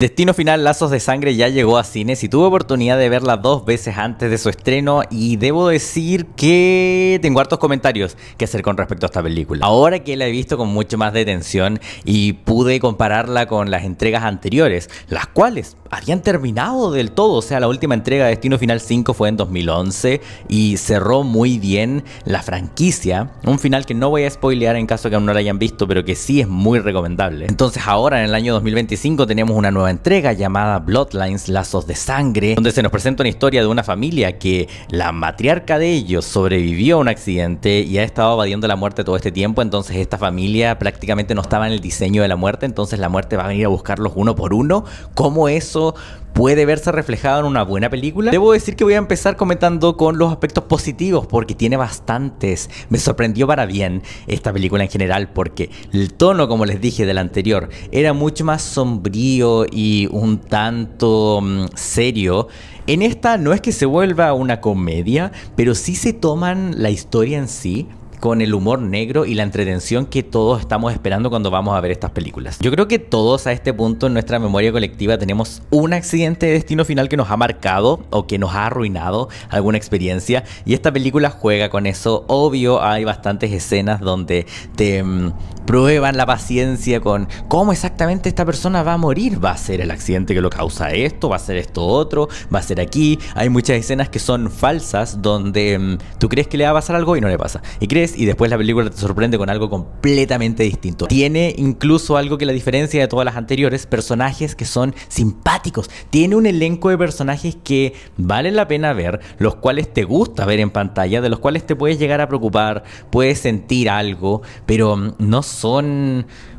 Destino Final Lazos de Sangre ya llegó a cines y tuve oportunidad de verla 2 veces antes de su estreno y debo decir que tengo hartos comentarios que hacer con respecto a esta película. Ahora que la he visto con mucho más detención y pude compararla con las entregas anteriores, las cuales habían terminado del todo, o sea, la última entrega de Destino Final 5 fue en 2011 y cerró muy bien la franquicia, un final que no voy a spoilear en caso que aún no la hayan visto, pero que sí es muy recomendable. Entonces ahora en el año 2025 tenemos una nueva entrega llamada Bloodlines, Lazos de Sangre, donde se nos presenta una historia de una familia que la matriarca de ellos sobrevivió a un accidente y ha estado evadiendo la muerte todo este tiempo. Entonces esta familia prácticamente no estaba en el diseño de la muerte, entonces la muerte va a venir a buscarlos uno por uno. ¿Cómo eso puede verse reflejado en una buena película? Debo decir que voy a empezar comentando con los aspectos positivos porque tiene bastantes. Me sorprendió para bien esta película en general porque el tono, como les dije del anterior, era mucho más sombrío y un tanto serio. En esta no es que se vuelva una comedia, pero sí se toman la historia en sí con el humor negro y la entretención que todos estamos esperando cuando vamos a ver estas películas. Yo creo que todos a este punto en nuestra memoria colectiva tenemos un accidente de Destino Final que nos ha marcado o que nos ha arruinado alguna experiencia, y esta película juega con eso. Obvio, hay bastantes escenas donde te prueban la paciencia con cómo exactamente esta persona va a morir. ¿Va a ser el accidente que lo causa esto? ¿Va a ser esto otro? ¿Va a ser aquí? Hay muchas escenas que son falsas donde tú crees que le va a pasar algo y no le pasa. Y crees, y después la película te sorprende con algo completamente distinto. Tiene incluso algo que la diferencia de todas las anteriores: personajes que son simpáticos. Tiene un elenco de personajes que valen la pena ver, los cuales te gusta ver en pantalla, de los cuales te puedes llegar a preocupar, puedes sentir algo, pero no son...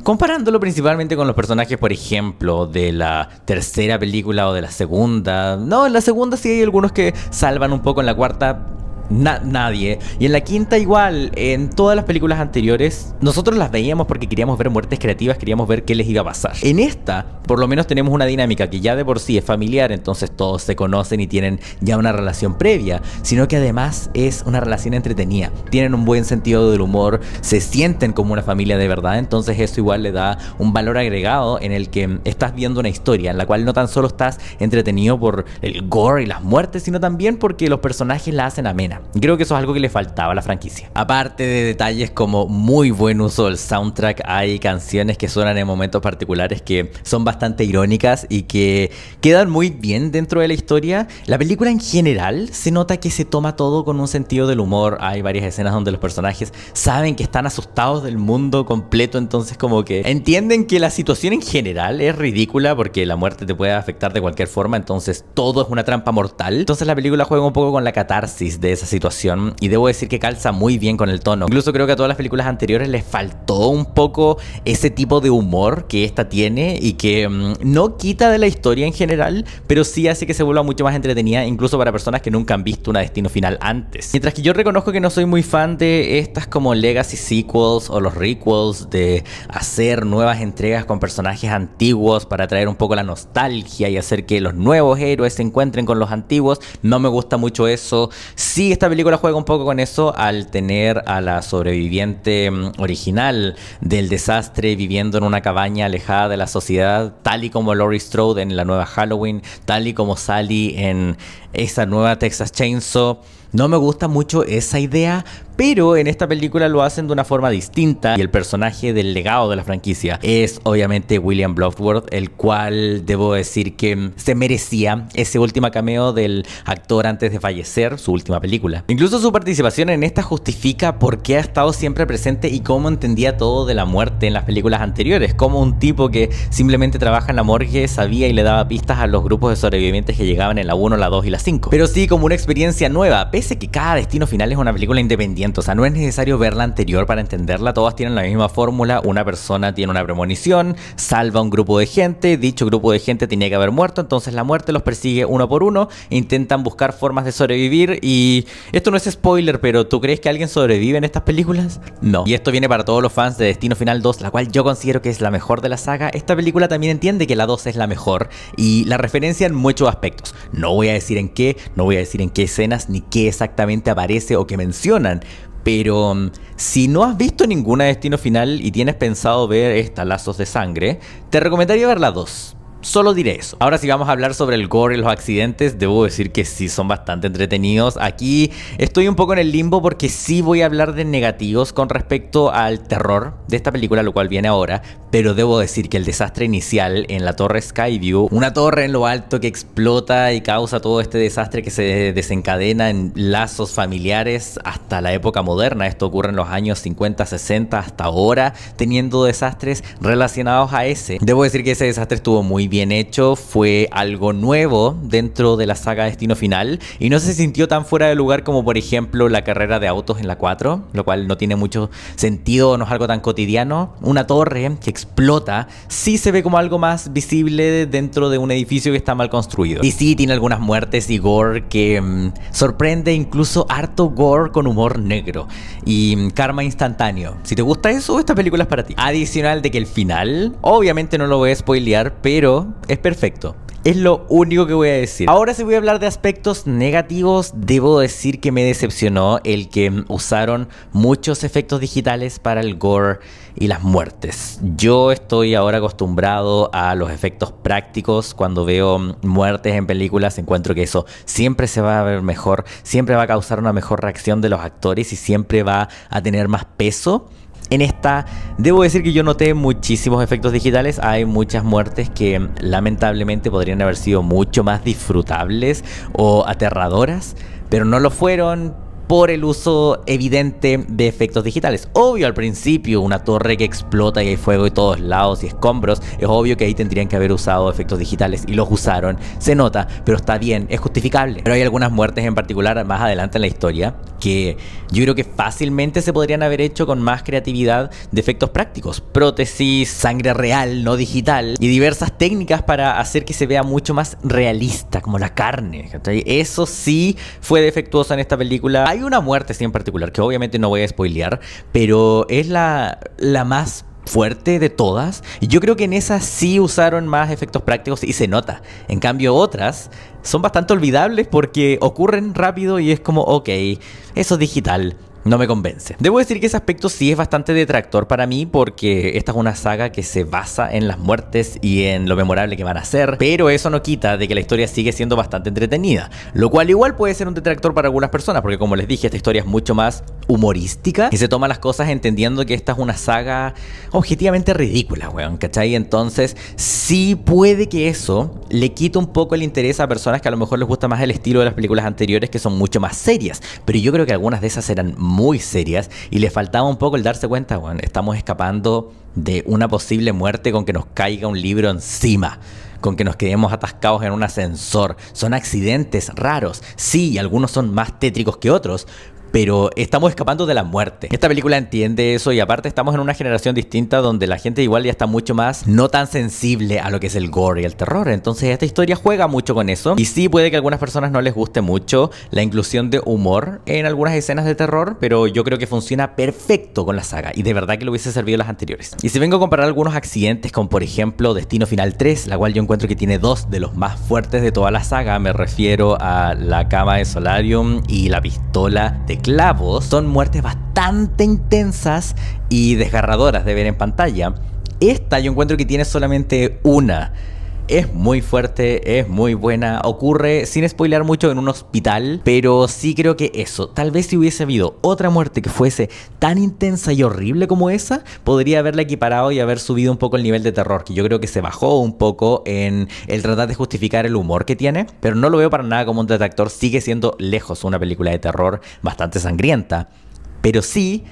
Comparándolo principalmente con los personajes, por ejemplo, de la tercera película o de la segunda. No, en la segunda sí hay algunos que salvan un poco, en la cuarta... nadie. Y en la quinta igual. En todas las películas anteriores nosotros las veíamos porque queríamos ver muertes creativas, queríamos ver qué les iba a pasar. En esta por lo menos tenemos una dinámica que ya de por sí es familiar, entonces todos se conocen y tienen ya una relación previa, sino que además es una relación entretenida, tienen un buen sentido del humor, se sienten como una familia de verdad. Entonces eso igual le da un valor agregado en el que estás viendo una historia en la cual no tan solo estás entretenido por el gore y las muertes, sino también porque los personajes la hacen amena. Creo que eso es algo que le faltaba a la franquicia. Aparte de detalles como muy buen uso del soundtrack, hay canciones que suenan en momentos particulares que son bastante irónicas y que quedan muy bien dentro de la historia. La película en general se nota que se toma todo con un sentido del humor. Hay varias escenas donde los personajes saben que están asustados del mundo completo, entonces como que entienden que la situación en general es ridícula porque la muerte te puede afectar de cualquier forma, entonces todo es una trampa mortal. Entonces la película juega un poco con la catarsis de esa situación y debo decir que calza muy bien con el tono. Incluso creo que a todas las películas anteriores les faltó un poco ese tipo de humor que esta tiene y que no quita de la historia en general, pero sí hace que se vuelva mucho más entretenida, incluso para personas que nunca han visto una Destino Final antes. Mientras que yo reconozco que no soy muy fan de estas como legacy sequels o los requels, de hacer nuevas entregas con personajes antiguos para traer un poco la nostalgia y hacer que los nuevos héroes se encuentren con los antiguos. No me gusta mucho eso. Sí, esta película juega un poco con eso al tener a la sobreviviente original del desastre viviendo en una cabaña alejada de la sociedad, tal y como Laurie Strode en la nueva Halloween, tal y como Sally en esa nueva Texas Chainsaw. No me gusta mucho esa idea, pero en esta película lo hacen de una forma distinta y el personaje del legado de la franquicia es obviamente William Bloodworth, el cual debo decir que se merecía ese último cameo del actor antes de fallecer, su última película. Incluso su participación en esta justifica por qué ha estado siempre presente y cómo entendía todo de la muerte en las películas anteriores, como un tipo que simplemente trabaja en la morgue sabía y le daba pistas a los grupos de sobrevivientes que llegaban en la 1, la 2 y la 5. Pero sí como una experiencia nueva, pese que cada Destino Final es una película independiente. O sea, no es necesario ver la anterior para entenderla, todas tienen la misma fórmula. Una persona tiene una premonición, salva a un grupo de gente, dicho grupo de gente tenía que haber muerto, entonces la muerte los persigue uno por uno, intentan buscar formas de sobrevivir. Y esto no es spoiler, pero ¿tú crees que alguien sobrevive en estas películas? No. Y esto viene para todos los fans de Destino Final 2, la cual yo considero que es la mejor de la saga. Esta película también entiende que la 2 es la mejor y la referencia en muchos aspectos. No voy a decir en qué, no voy a decir en qué escenas ni qué exactamente aparece o que mencionan, pero si no has visto ninguna Destino Final y tienes pensado ver esta Lazos de Sangre, te recomendaría ver la 2. Solo diré eso. Ahora si vamos a hablar sobre el gore y los accidentes, debo decir que sí son bastante entretenidos. Aquí estoy un poco en el limbo porque sí voy a hablar de negativos con respecto al terror de esta película, lo cual viene ahora. Pero debo decir que el desastre inicial en la torre Skyview, una torre en lo alto que explota y causa todo este desastre que se desencadena en lazos familiares hasta la época moderna. Esto ocurre en los años 50, 60 hasta ahora, teniendo desastres relacionados a ese. Debo decir que ese desastre estuvo muy bien hecho, fue algo nuevo dentro de la saga Destino Final y no se sintió tan fuera de lugar como por ejemplo la carrera de autos en la 4, lo cual no tiene mucho sentido, no es algo tan cotidiano. Una torre que explota sí se ve como algo más visible dentro de un edificio que está mal construido. Y sí tiene algunas muertes y gore que sorprende, incluso harto gore con humor negro y karma instantáneo. Si te gusta eso, esta película es para ti. Adicional de que el final, obviamente no lo voy a spoilear, pero es perfecto. Es lo único que voy a decir. Ahora si voy a hablar de aspectos negativos, debo decir que me decepcionó el que usaron muchos efectos digitales para el gore y las muertes. Yo estoy ahora acostumbrado a los efectos prácticos. Cuando veo muertes en películas encuentro que eso siempre se va a ver mejor, siempre va a causar una mejor reacción de los actores y siempre va a tener más peso. En esta, debo decir que yo noté muchísimos efectos digitales. Hay muchas muertes que lamentablemente podrían haber sido mucho más disfrutables o aterradoras, pero no lo fueron por el uso evidente de efectos digitales. Obvio, al principio, una torre que explota y hay fuego de todos lados y escombros, es obvio que ahí tendrían que haber usado efectos digitales y los usaron. Se nota, pero está bien, es justificable. Pero hay algunas muertes en particular más adelante en la historia que yo creo que fácilmente se podrían haber hecho con más creatividad de efectos prácticos. Prótesis, sangre real, no digital y diversas técnicas para hacer que se vea mucho más realista, como la carne. Eso sí fue defectuoso en esta película. Hay una muerte sí en particular que obviamente no voy a spoilear, pero es la más fuerte de todas y yo creo que en esa sí usaron más efectos prácticos y se nota. En cambio otras son bastante olvidables porque ocurren rápido y es como ok, eso es digital. No me convence. Debo decir que ese aspecto sí es bastante detractor para mí porque esta es una saga que se basa en las muertes y en lo memorable que van a ser, pero eso no quita de que la historia sigue siendo bastante entretenida, lo cual igual puede ser un detractor para algunas personas porque como les dije, esta historia es mucho más humorística y se toma las cosas entendiendo que esta es una saga objetivamente ridícula, weón, ¿cachai? Entonces sí puede que eso le quite un poco el interés a personas que a lo mejor les gusta más el estilo de las películas anteriores que son mucho más serias, pero yo creo que algunas de esas eran muy serias y le faltaba un poco el darse cuenta, bueno, estamos escapando de una posible muerte con que nos caiga un libro encima, con que nos quedemos atascados en un ascensor. Son accidentes raros, sí, algunos son más tétricos que otros, pero estamos escapando de la muerte. Esta película entiende eso y aparte estamos en una generación distinta donde la gente igual ya está mucho más no tan sensible a lo que es el gore y el terror. Entonces esta historia juega mucho con eso y sí puede que a algunas personas no les guste mucho la inclusión de humor en algunas escenas de terror, pero yo creo que funciona perfecto con la saga y de verdad que le hubiese servido las anteriores. Y si vengo a comparar algunos accidentes con por ejemplo Destino Final 3, la cual yo encuentro que tiene dos de los más fuertes de toda la saga, me refiero a la cama de Solarium y la pistola de clavos, son muertes bastante intensas y desgarradoras de ver en pantalla. Esta yo encuentro que tiene solamente una. Es muy fuerte, es muy buena, ocurre sin spoilear mucho en un hospital, pero sí creo que eso, tal vez si hubiese habido otra muerte que fuese tan intensa y horrible como esa, podría haberla equiparado y haber subido un poco el nivel de terror, que yo creo que se bajó un poco en el tratar de justificar el humor que tiene, pero no lo veo para nada como un detractor, sigue siendo lejos una película de terror bastante sangrienta, pero sí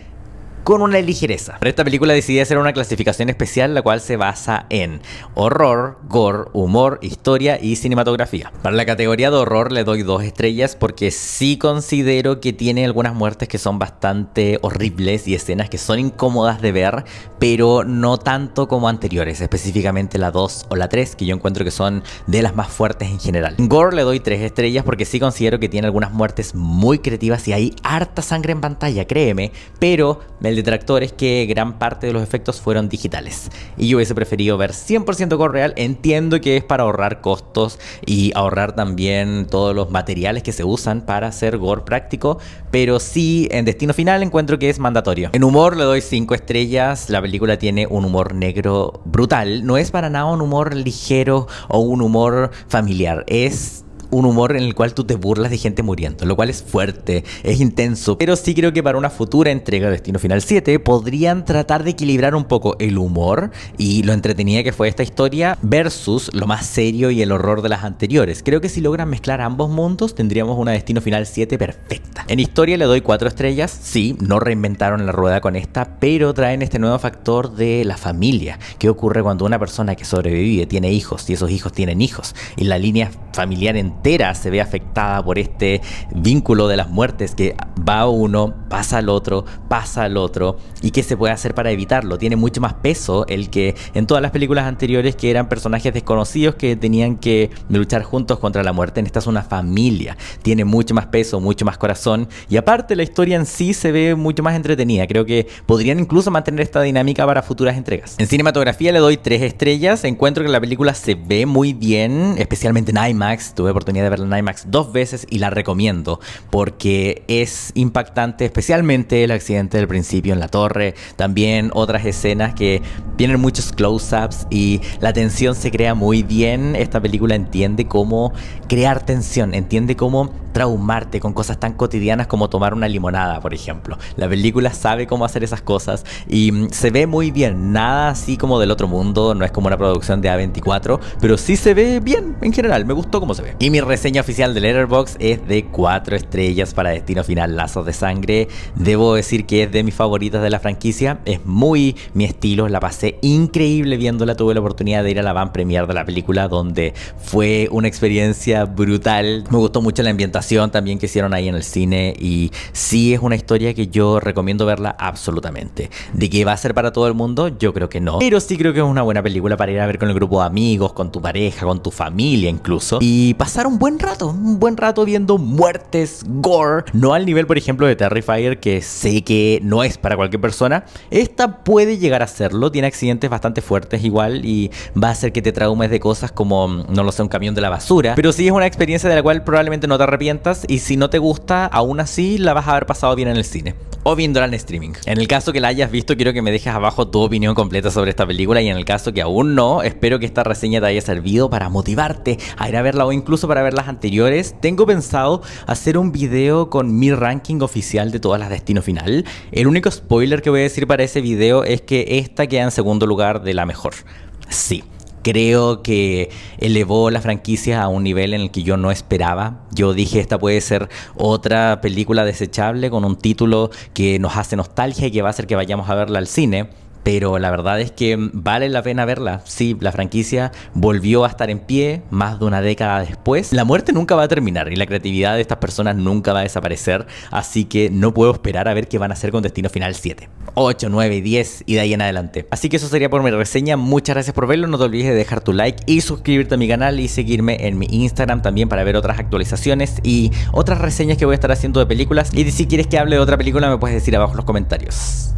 con una ligereza. Para esta película decidí hacer una clasificación especial la cual se basa en horror, gore, humor, historia y cinematografía. Para la categoría de horror le doy 2 estrellas porque sí considero que tiene algunas muertes que son bastante horribles y escenas que son incómodas de ver, pero no tanto como anteriores, específicamente la 2 o la 3 que yo encuentro que son de las más fuertes en general. En gore le doy 3 estrellas porque sí considero que tiene algunas muertes muy creativas y hay harta sangre en pantalla, créeme, pero el detractor es que gran parte de los efectos fueron digitales y yo hubiese preferido ver 100% gore real. Entiendo que es para ahorrar costos y ahorrar también todos los materiales que se usan para hacer gore práctico, pero sí, en Destino Final encuentro que es mandatorio. En humor le doy 5 estrellas. La película tiene un humor negro brutal. No es para nada un humor ligero o un humor familiar. Es un humor en el cual tú te burlas de gente muriendo, lo cual es fuerte, es intenso, pero sí creo que para una futura entrega de Destino Final 7 podrían tratar de equilibrar un poco el humor y lo entretenida que fue esta historia versus lo más serio y el horror de las anteriores. Creo que si logran mezclar ambos mundos tendríamos una Destino Final 7 perfecta. En historia le doy 4 estrellas. Sí, no reinventaron la rueda con esta, pero traen este nuevo factor de la familia. ¿Qué ocurre cuando una persona que sobrevive tiene hijos y esos hijos tienen hijos y la línea familiar entera se ve afectada por este vínculo de las muertes, que va uno, pasa al otro y qué se puede hacer para evitarlo? Tiene mucho más peso el que en todas las películas anteriores, que eran personajes desconocidos que tenían que luchar juntos contra la muerte. En esta es una familia, tiene mucho más peso, mucho más corazón y aparte la historia en sí se ve mucho más entretenida. Creo que podrían incluso mantener esta dinámica para futuras entregas. En cinematografía le doy 3 estrellas. Encuentro que la película se ve muy bien, especialmente en IMAX. Tuve oportunidad de verla en IMAX 2 veces y la recomiendo porque es impactante, especialmente el accidente del principio en la torre, también otras escenas que tienen muchos close-ups y la tensión se crea muy bien. Esta película entiende cómo crear tensión, entiende cómo traumarte con cosas tan cotidianas como tomar una limonada, por ejemplo. La película sabe cómo hacer esas cosas y se ve muy bien, nada así como del otro mundo, no es como una producción de A24, pero sí se ve bien en general, me gustó cómo se ve. Y mi reseña oficial de Letterboxd es de 4 estrellas para Destino Final Lazos de Sangre. Debo decir que es de mis favoritas de la franquicia, es muy mi estilo, la pasé increíble viéndola. Tuve la oportunidad de ir a la van premiere de la película, donde fue una experiencia brutal. Me gustó mucho la ambientación también que hicieron ahí en el cine y sí es una historia que yo recomiendo verla absolutamente. ¿De que va a ser para todo el mundo? Yo creo que no, pero sí creo que es una buena película para ir a ver con el grupo de amigos, con tu pareja, con tu familia incluso, y pasar un buen rato viendo muertes, gore, no al nivel por ejemplo de Terrifier, que sé que no es para cualquier persona. Esta puede llegar a serlo, tiene accidentes bastante fuertes igual y va a hacer que te traumes de cosas como, no lo sé, un camión de la basura, pero sí es una experiencia de la cual probablemente no te arrepientas y si no te gusta, aún así la vas a haber pasado bien en el cine o viéndola en streaming. En el caso que la hayas visto, quiero que me dejes abajo tu opinión completa sobre esta película, y en el caso que aún no, espero que esta reseña te haya servido para motivarte a ir a verla o incluso para ver las anteriores. Tengo pensado hacer un video con mi ranking oficial de todas las Destino Final. El único spoiler que voy a decir para ese video es que esta queda en segundo lugar de la mejor. Sí. Creo que elevó la franquicia a un nivel en el que yo no esperaba. Yo dije, esta puede ser otra película desechable con un título que nos hace nostalgia y que va a hacer que vayamos a verla al cine. Pero la verdad es que vale la pena verla. Sí, la franquicia volvió a estar en pie más de una década después. La muerte nunca va a terminar y la creatividad de estas personas nunca va a desaparecer. Así que no puedo esperar a ver qué van a hacer con Destino Final 7, 8, 9, 10 y de ahí en adelante. Así que eso sería por mi reseña. Muchas gracias por verlo. No te olvides de dejar tu like y suscribirte a mi canal y seguirme en mi Instagram también para ver otras actualizaciones y otras reseñas que voy a estar haciendo de películas. Y si quieres que hable de otra película me puedes decir abajo en los comentarios.